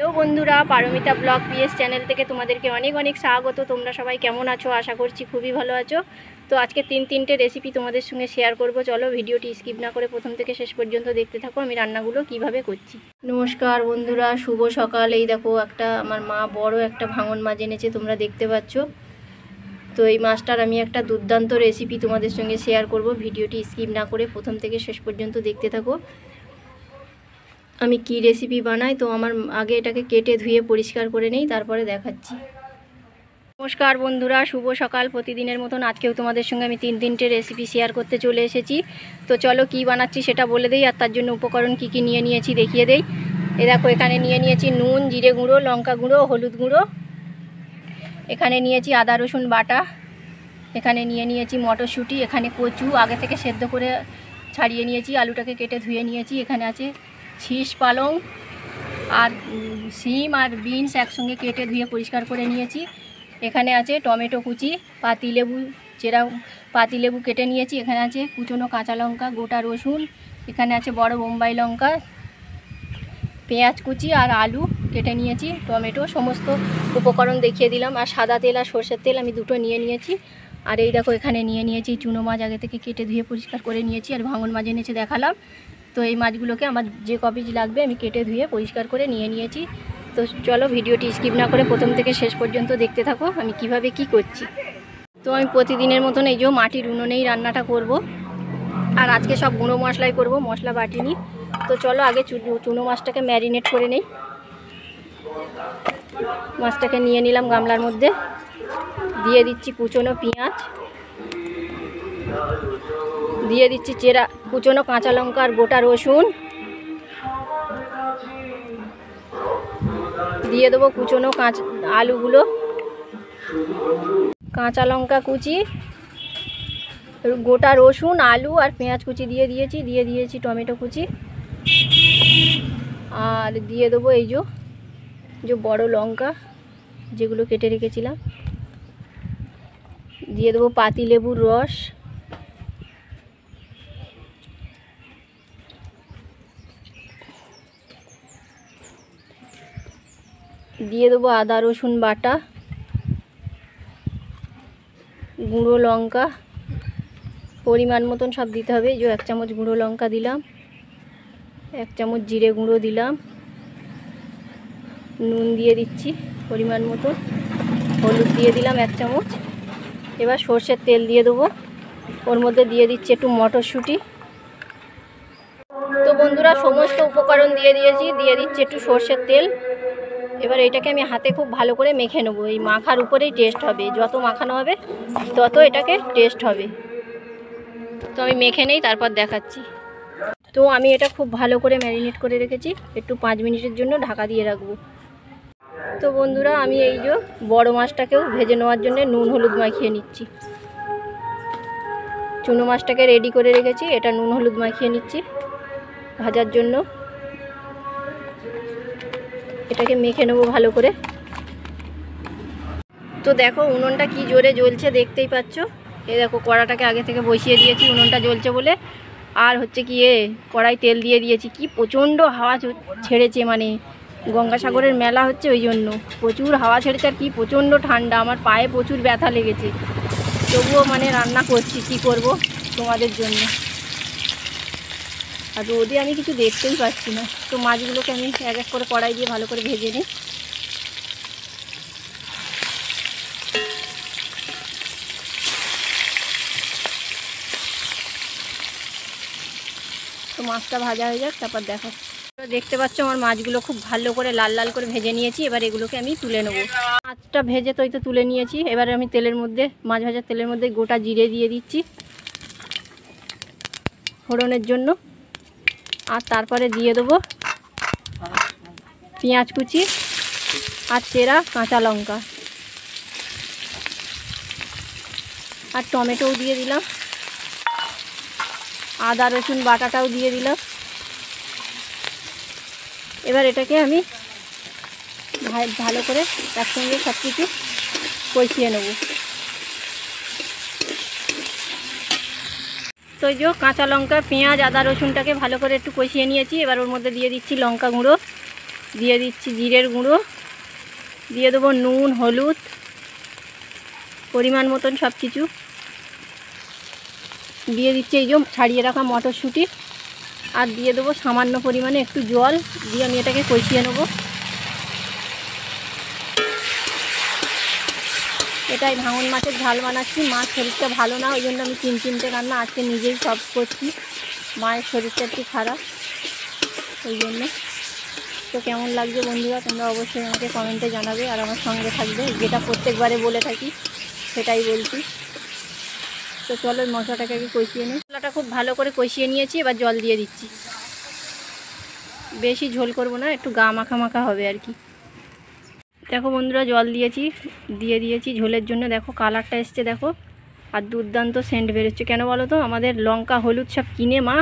Hello বন্ধুরা, Paromita blog PS channel থেকে তোমাদেরকে অনেক অনেক স্বাগত। তোমরা সবাই কেমন আছো? আশা করছি খুবই ভালো আছো। তো আজকে তিনটে রেসিপি তোমাদের সঙ্গে শেয়ার করব। চলো ভিডিওটি স্কিপ না করে প্রথম থেকে শেষ পর্যন্ত দেখতে থাকো আমি রান্নাগুলো কিভাবে করছি। নমস্কার বন্ধুরা, শুভ সকাল। এই দেখো আমার মা বড় একটা ভাঙন মাছ এনেছে, তোমরা দেখতে পাচ্ছ। তো এই মাছটার আমি একটা দুর্দান্ত রেসিপি তোমাদের সঙ্গে শেয়ার করব। ভিডিওটি স্কিপ না করে প্রথম থেকে শেষ পর্যন্ত দেখতে থাকো আমি কি রেসিপি বানাই। তো আমার আগে এটাকে কেটে ধুয়ে পরিষ্কার করে নেই, তারপরে দেখাচ্ছি। নমস্কার বন্ধুরা, শুভ সকাল। প্রতিদিনের মতন আজকেও তোমাদের সঙ্গে আমি তিনটে রেসিপি শেয়ার করতে চলে এসেছি। তো চলো কি বানাচ্ছি সেটা বলে দেই, আর তার জন্য উপকরণ কি কি নিয়ে নিয়েছি দেখিয়ে দেই। এ দেখো, এখানে নিয়ে নিয়েছি নুন, জিরে গুঁড়ো, লঙ্কা গুঁড়ো, হলুদ গুঁড়ো। এখানে নিয়েছি আদা রসুন বাটা। এখানে নিয়ে নিয়েছি মটরশুঁটি। এখানে কচু আগে থেকে সেদ্ধ করে ছাড়িয়ে নিয়েছি, আলুটাকে কেটে ধুয়ে নিয়েছি। এখানে আছে শীষ পালং আর সিম আর বিনস একসঙ্গে কেটে ধুয়ে পরিষ্কার করে নিয়েছি। এখানে আছে টমেটো কুচি, পাতিলেবু কেটে নিয়েছি। এখানে আছে কুচনো কাঁচা লঙ্কা, গোটা রসুন। এখানে আছে বড় বোম্বাই লঙ্কা, পেঁয়াজ কুচি আর আলু কেটে নিয়েছি, টমেটো। সমস্ত উপকরণ দেখিয়ে দিলাম। আর সাদা তেল আর সর্ষের তেল আমি দুটো নিয়ে নিয়েছি। আর এই দেখো, এখানে নিয়ে নিয়েছি চুনো মাছ, আগে থেকে কেটে ধুয়ে পরিষ্কার করে নিয়েছি। আর ভাঙন মাছ এনেছে দেখালাম। তো এই মাছগুলোকে আমার যে কপিস লাগবে আমি কেটে ধুয়ে পরিষ্কার করে নিয়ে নিয়েছি। তো চলো ভিডিওটি স্কিপ না করে প্রথম থেকে শেষ পর্যন্ত দেখতে থাকো আমি কিভাবে কি করছি। তো আমি প্রতিদিনের মতন এই যে মাটির উনুনেই রান্নাটা করব। আর আজকে সব গুঁড়ো মশলাই করব, মশলা বাটিনি। তো চলো আগে চুনো মাছটাকে ম্যারিনেট করে নেই। মাছটাকে নিয়ে নিলাম গামলার মধ্যে, দিয়ে দিচ্ছি কুচনো পেঁয়াজ, দিয়ে দিচ্ছি কুচনো কাঁচা লঙ্কা আর গোটা রসুন, দিয়ে দেবো কুচনো আলুগুলো, কাঁচা লঙ্কা কুচি, গোটা রসুন, আলু আর পেঁয়াজ কুচি দিয়ে দিয়েছি টমেটো কুচি। আর দিয়ে দেবো এই যে বড় লঙ্কা যেগুলো কেটে রেখেছিলাম, দিয়ে দেবো পাতিলেবুর রস, দিয়ে দেবো আদা রসুন বাটা, গুঁড়ো লঙ্কা পরিমাণ মতন সব দিতে হবে। এই যে 1 চামচ গুঁড়ো লঙ্কা দিলাম, 1 চামচ জিরে গুঁড়ো দিলাম, নুন দিয়ে দিচ্ছি পরিমাণ মতন, হলুদ দিয়ে দিলাম 1 চামচ। এবার সর্ষের তেল দিয়ে দেবো, ওর মধ্যে দিয়ে দিচ্ছি একটু মটরশুঁটি। তো বন্ধুরা, সমস্ত উপকরণ দিয়ে দিচ্ছি একটু সর্ষের তেল। এবার এটাকে আমি হাতে খুব ভালো করে মেখে নেবো। এই মাখার উপরেই টেস্ট হবে, যত মাখানো হবে তত এটাকে টেস্ট হবে। তো আমি মেখে নেই, তারপর দেখাচ্ছি। তো আমি এটা খুব ভালো করে ম্যারিনেট করে রেখেছি, একটু 5 মিনিটের জন্য ঢাকা দিয়ে রাখবো। তো বন্ধুরা, আমি এই যে বড় মাছটাকেও ভেজে নেওয়ার জন্য নুন হলুদ মাখিয়ে নিচ্ছি। চুনো মাছটাকে রেডি করে রেখেছি, এটা নুন হলুদ মাখিয়ে নিচ্ছি ভাজার জন্য। এটাকে মেখে নেবো ভালো করে। তো দেখো উনুনটা কি জোরে জ্বলছে, দেখতেই পাচ্ছ। এই দেখো, কড়াটাকে আগে থেকে বসিয়ে দিয়েছি উনুনটা জ্বলছে বলে। আর হচ্ছে কি কড়াই তেল দিয়ে দিয়েছি। কি প্রচণ্ড হাওয়া ছেড়েছে, মানে গঙ্গাসাগরের মেলা হচ্ছে ওই জন্য প্রচুর হাওয়া ছেড়েছে। আর কি প্রচণ্ড ঠান্ডা, আমার পায়ে প্রচুর ব্যথা লেগেছে। তবুও মানে রান্না করছি, কি করব তোমাদের জন্য। আর রোদে আমি কিছু দেখতেই পাচ্ছি না। তো মাছগুলোকে আমি এক এক করে কড়াই দিয়ে ভালো করে ভেজে নিই। তো মাছটা ভাজা হয়ে যাক, তারপর দেখাচ্ছি। দেখতে পাচ্ছ আমার মাছগুলো খুব ভালো করে লাল লাল করে ভেজে নিয়েছি। এবার এগুলোকে আমি তুলে নেব। মাছটা ভেজে তো তুলে নিয়েছি। এবার আমি তেলের মধ্যে, মাছ ভাজার তেলের মধ্যে গোটা জিরে দিয়ে দিচ্ছি ফোড়নের জন্য। আর তারপরে দিয়ে দেবো পেঁয়াজ কুচি আর চেরা কাঁচা লঙ্কা, আর টমেটোও দিয়ে দিলাম, আদা রসুন বাটাটাও দিয়ে দিলাম। এবার এটাকে আমি ভালো করে একসঙ্গে সব কিছু কষিয়ে নেব। তো এই যে কাঁচা লঙ্কা, পেঁয়াজ, আদা রসুনটাকে ভালো করে একটু কষিয়ে নিয়েছি। এবার ওর মধ্যে দিয়ে দিচ্ছি লঙ্কা গুঁড়ো, দিয়ে দিচ্ছি জিরের গুঁড়ো, দিয়ে দেবো নুন, হলুদ, পরিমাণ মতন সব কিছু দিয়ে দিচ্ছি। এই যে ছাড়িয়ে রাখা মটরশুঁটি, আর দিয়ে দেবো সামান্য পরিমাণে একটু জল দিয়ে আমি এটাকে কষিয়ে নেব। এটাই ভাঙন মাছের ঝাল বানাচ্ছি। মাছ শরীরটা ভালো না, ওই জন্য আমি 3-3টে রান্না আজকে নিজেই সব করছি। মায়ের শরীরটা একটু খারাপ, ওই জন্য। তো কেমন লাগছে বন্ধুরা তোমরা অবশ্যই আমাকে কমেন্টে জানাবে, আর আমার সঙ্গে থাকবে। যেটা প্রত্যেকবারে বলে থাকি সেটাই বলছি। তো চলো মশলাটাকে আগে কষিয়ে নিই। মশলাটা খুব ভালো করে কষিয়ে নিয়েছি, এবার জল দিয়ে দিচ্ছি। বেশি ঝোল করব না, একটু গা মাখা মাখা হবে আর কি। দেখো বন্ধুরা জল দিয়ে দিয়েছি ঝোলের জন্য। দেখো কালারটা এসছে দেখো, আর দুর্দান্ত সেন্ট বেরোচ্ছে। কেন বলো তো, আমাদের লঙ্কা হলুদ সব কিনে মা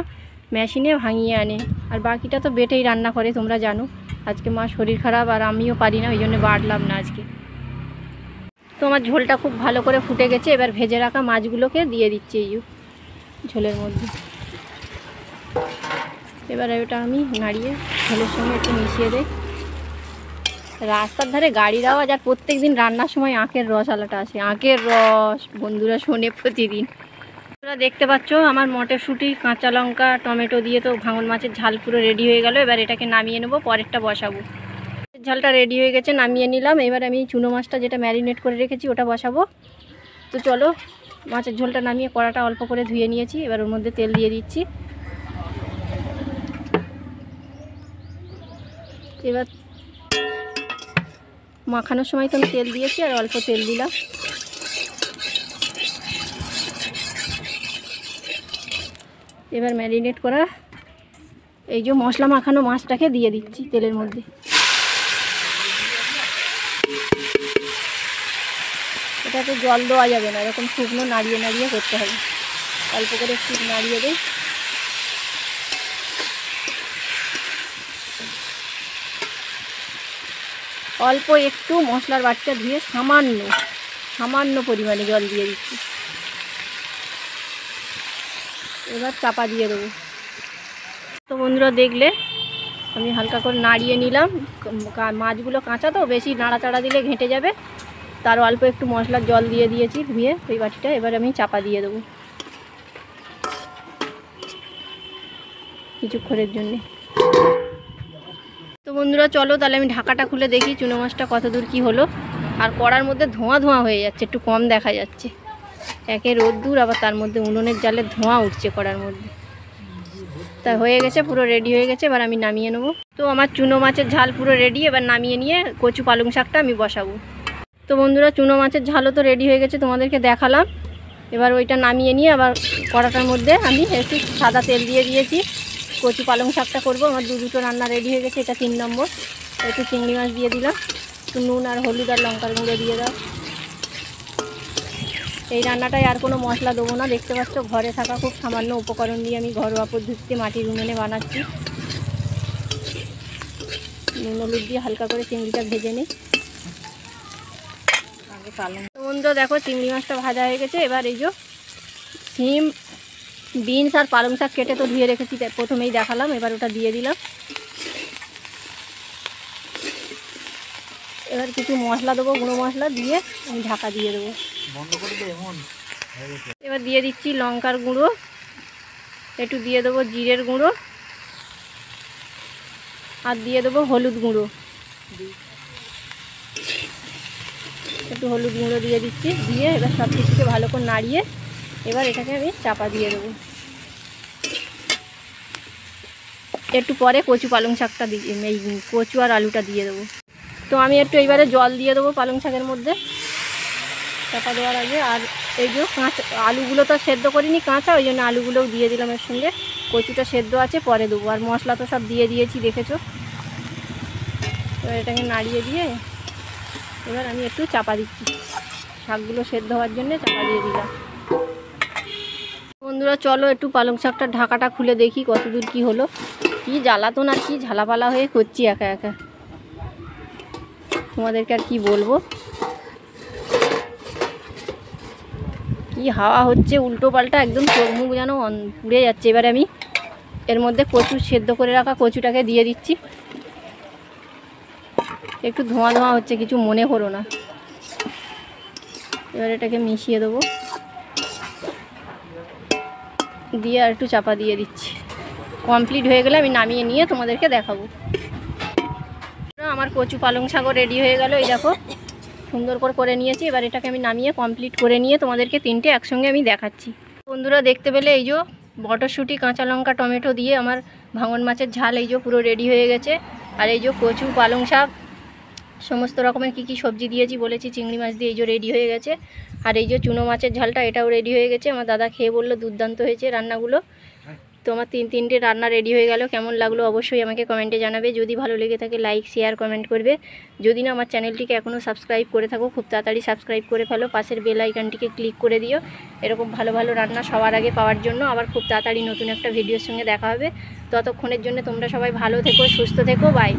মেশিনে ভাঙিয়ে আনে, আর বাকিটা তো বেটেই রান্না করে, তোমরা জানো। আজকে মা শরীর খারাপ আর আমিও পারি না, ওই জন্য বাড়লাম না আজকে। তো আমার ঝোলটা খুব ভালো করে ফুটে গেছে। এবার ভেজে রাখা মাছগুলোকে দিয়ে দিচ্ছি এই ঝোলের মধ্যে। এবার ওটা আমি নাড়িয়ে ঝোলের সঙ্গে একটু মিশিয়ে দিই। রাস্তার ধারে গাড়ির আওয়াজ, আর প্রত্যেক দিন রান্নার সময় আখের রস আলাটা আসে। আখের রস বন্ধুরা শোনে প্রতিদিন। তোমরা দেখতে পাচ্ছ আমার মটরশুঁটি, কাঁচা লঙ্কা, টমেটো দিয়ে তো ভাঙন মাছের ঝাল পুরো রেডি হয়ে গেল। এবার এটাকে নামিয়ে নেবো, পরেরটা বসাবো। ঝালটা রেডি হয়ে গেছে, নামিয়ে নিলাম। এবার আমি চুনো মাছটা যেটা ম্যারিনেট করে রেখেছি ওটা বসাবো। তো চলো, মাছের ঝোলটা নামিয়ে কড়াটা অল্প করে ধুয়ে নিয়েছি। এবার ওর মধ্যে তেল দিয়ে দিচ্ছি। এবার মাখানোর সময় তো আমি তেল দিয়েছি, আর অল্প তেল দিলাম। এবার ম্যারিনেট করা এই যে মশলা মাখানো মাছটাকে দিয়ে দিচ্ছি তেলের মধ্যে। এটাতে জল দেওয়া যাবে না, এরকম শুকনো নাড়িয়ে নাড়িয়ে করতে হবে। অল্প করে একটু নাড়িয়ে দিই। অল্প একটু মশলার বাটিটা ধুয়ে সামান্য পরিমাণে জল দিয়ে দিচ্ছি। এবার চাপা দিয়ে দেবো। তো বন্ধুরা দেখলে আমি হালকা করে নাড়িয়ে নিলাম। মাছগুলো কাঁচা তো, বেশি নাড়াচাড়া দিলে ঘেঁটে যাবে। তার অল্প একটু মশলার জল দিয়ে দিয়েছি ধুয়ে ওই বাটিটা। এবার আমি চাপা দিয়ে দেবো কিছুক্ষণের জন্যে। তো বন্ধুরা চলো তাহলে আমি ঢাকাটা খুলে দেখি চুনো মাছটা কত দূর কী হলো। আর কড়ার মধ্যে ধোঁয়া ধোঁয়া হয়ে যাচ্ছে, একটু কম দেখা যাচ্ছে। একে রোদ্দুর, আবার তার মধ্যে উনুনের জালে ধোঁয়া উঠছে কড়ার মধ্যে। তা হয়ে গেছে, পুরো রেডি হয়ে গেছে। এবার আমি নামিয়ে নেবো। তো আমার চুনো মাছের ঝাল পুরো রেডি। এবার নামিয়ে নিয়ে কচু পালং শাকটা আমি বসাবো। তো বন্ধুরা চুনো মাছের ঝালও তো রেডি হয়ে গেছে, তোমাদেরকে দেখালাম। এবার ওইটা নামিয়ে নিয়ে আবার কড়াটার মধ্যে আমি একটু সাদা তেল দিয়ে দিয়েছি। কচু পালং শাকটা করবো। আমার দুটো রান্না রেডি হয়ে গেছে, এটা 3 নম্বর। একটু চিংড়ি মাছ দিয়ে দিলাম, একটু নুন আর হলুদ আর লঙ্কার গুঁড়ো দিয়ে দাও। এই রান্নাটায় আর কোনো মশলা দেবো না। দেখতে পাচ্ছ ঘরে থাকা খুব সামান্য উপকরণ দিয়ে আমি ঘরোয়া পদ্ধতিতে মাটির উনুনে বানাচ্ছি। নুন হলুদ দিয়ে হালকা করে চিংড়িটা ভেজে নিই। বন্ধুরা দেখো চিংড়ি মাছটা ভাজা হয়ে গেছে। এবার এই যে সিম, বিনস আর পালং শাক কেটে তো ধুয়ে রেখেছি, প্রথমেই দেখালাম। এবার ওটা দিয়ে দিলাম। এবার কিছু মশলা দেবো, গুঁড়ো মশলা দিয়ে আমি ঢাকা দিয়ে দেবো। এবার দিয়ে দিচ্ছি লঙ্কার গুঁড়ো, একটু দিয়ে দেবো জিরের গুঁড়ো, আর দিয়ে দেবো হলুদ গুঁড়ো। একটু হলুদ গুঁড়ো দিয়ে দিচ্ছি। দিয়ে এবার সব কিছুকে ভালো করে নাড়িয়ে এবার এটাকে আমি চাপা দিয়ে দেবো। একটু পরে কচু পালং শাকটা দিয়ে, এই কচু আর আলুটা দিয়ে দেবো। তো আমি একটু এইবারে জল দিয়ে দেবো পালং শাকের মধ্যে চাপা দেওয়ার আগে। আর এই যে কাঁচা আলুগুলো তো সেদ্ধ করিনি, কাঁচা, ওই জন্য আলুগুলোও দিয়ে দিলাম এর সঙ্গে। কচুটা সেদ্ধ আছে, পরে দেবো। আর মশলা তো সব দিয়ে দিয়েছি, দেখেছো। এবার এটাকে নাড়িয়ে দিয়ে এবার আমি একটু চাপা দিচ্ছি। শাকগুলো সেদ্ধ হওয়ার জন্য চাপা দিয়ে দিলাম। বন্ধুরা চলো একটু পালং শাকটার ঢাকাটা খুলে দেখি কতদূর কি হলো। কি জ্বালাতন আর কি ঝালাপালা হয়ে করছি একা একা, তোমাদেরকে আর কি বলবো। কি হাওয়া হচ্ছে উল্টো পাল্টা, একদম চোখ মুখ যেন পুড়ে যাচ্ছে। এবারে আমি এর মধ্যে কচু সেদ্ধ করে রাখা কচুটাকে দিয়ে দিচ্ছি। একটু ধোঁয়া ধোঁয়া হচ্ছে, কিছু মনে করো না। এবার এটাকে মিশিয়ে দেবো, দিয়ে আর একটু চাপা দিয়ে দিচ্ছি। কমপ্লিট হয়ে গেলে আমি নামিয়ে নিয়ে তোমাদেরকে দেখাবো। আমার কচু পালং শাকও রেডি হয়ে গেল, এই দেখো সুন্দর করে নিয়েছি। এবার এটাকে আমি নামিয়ে কমপ্লিট করে নিয়ে তোমাদেরকে তিনটে একসঙ্গে আমি দেখাচ্ছি। বন্ধুরা দেখতে পেলে এই যে মটরশুঁটি, কাঁচা লঙ্কা, টমেটো দিয়ে আমার ভাঙন মাছের ঝাল এই যে পুরো রেডি হয়ে গেছে। আর এই যে কচু, পালং শাক, সমস্ত রকমের কী সবজি দিয়েছি বলেছি, চিংড়ি মাছ দিয়ে এই যে রেডি হয়ে গেছে। আর এই যে চুনো মাছের ঝালটা এটাও রেডি হয়ে গেছে। আমার দাদা খেয়ে বললো দুর্দান্ত হয়েছে রান্নাগুলো। তো আমার তিনটে রান্না রেডি হয়ে গেল। কেমন লাগলো অবশ্যই আমাকে কমেন্টে জানাবে। যদি ভালো লেগে থাকে লাইক, শেয়ার, কমেন্ট করবে। যদি না আমার চ্যানেলটিকে এখনও সাবস্ক্রাইব করে থাকো, খুব তাড়াতাড়ি সাবস্ক্রাইব করে ফেলো, পাশের বেল আইকনটিকে ক্লিক করে দিও এরকম ভালো ভালো রান্না সবার আগে পাওয়ার জন্য। আবার খুব তাড়াতাড়ি নতুন একটা ভিডিওর সঙ্গে দেখা হবে। ততক্ষণের জন্য তোমরা সবাই ভালো থেকো, সুস্থ থেকো, বাই।